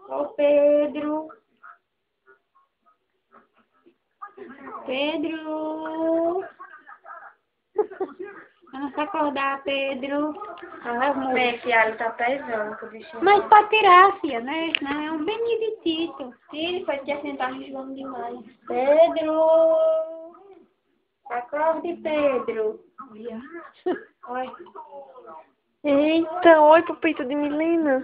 Ô, Pedro. Pedro. Vamos acordar, Pedro. Minha filha, tá pesando com o bichinho. Mas pode tirar, filha, né? Não, é um beneditito. Tire, foi que assim tá enjoando demais. Pedro. Acorde, Pedro. Oi. Eita, oi, papito de Milena.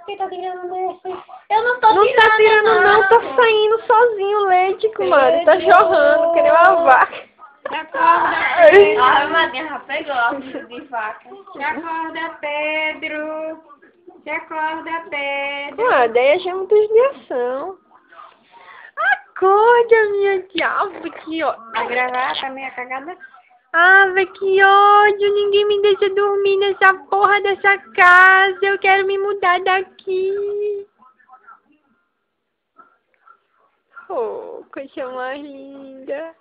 Quem tá tirando esse? Eu não tô Não tá tirando não, tá saindo sozinho o leite, comadre. Tá jorrando, que nem uma vaca. Acorda, Pedro. A madrinha já pegou a filha de vaca. Acorda, Pedro. Acorda, Pedro. Comadre, aí achei muita judiação. Acorda, minha diabo, que ódio. Vai gravar também a cagada? Ave, que ódio. Ninguém me deixa dormir nessa porra dessa casa. Eu quero me mudar daqui. Oh, coisa mais linda.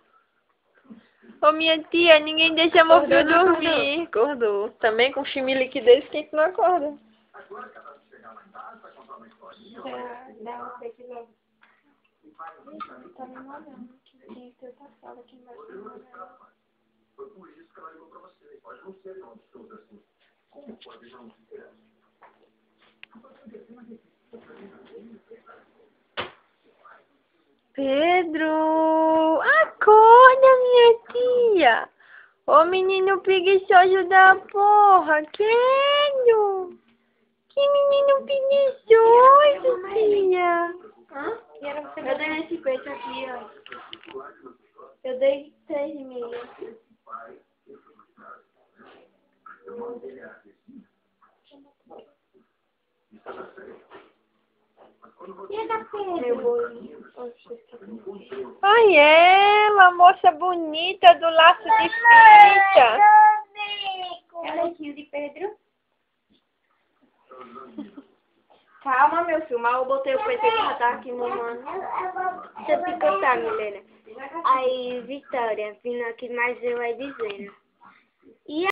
Ô, minha tia, ninguém deixa meu filho dormir. Acordou. Também com chimilique desse, quem que não acorda? Dá um peito logo. Tá me molhando. Tem que ter passado aqui embaixo. Pedro, acorda, minha tia. Ô, menino preguiçoso da porra, credo. Que menino preguiçoso, filha. Hã? Eu dei nesse peito aqui, ó. Eu dei 3.000. E a da Pedro? Meu bolinho. Ai, ela, moça bonita do laço de fita. É leitinho de Pedro? Calma, meu filho, mas eu botei o peito que já tá aqui no mano. Deixa eu picotar, Milena. Aí, Vitória, vindo aqui mais eu aí dizendo. E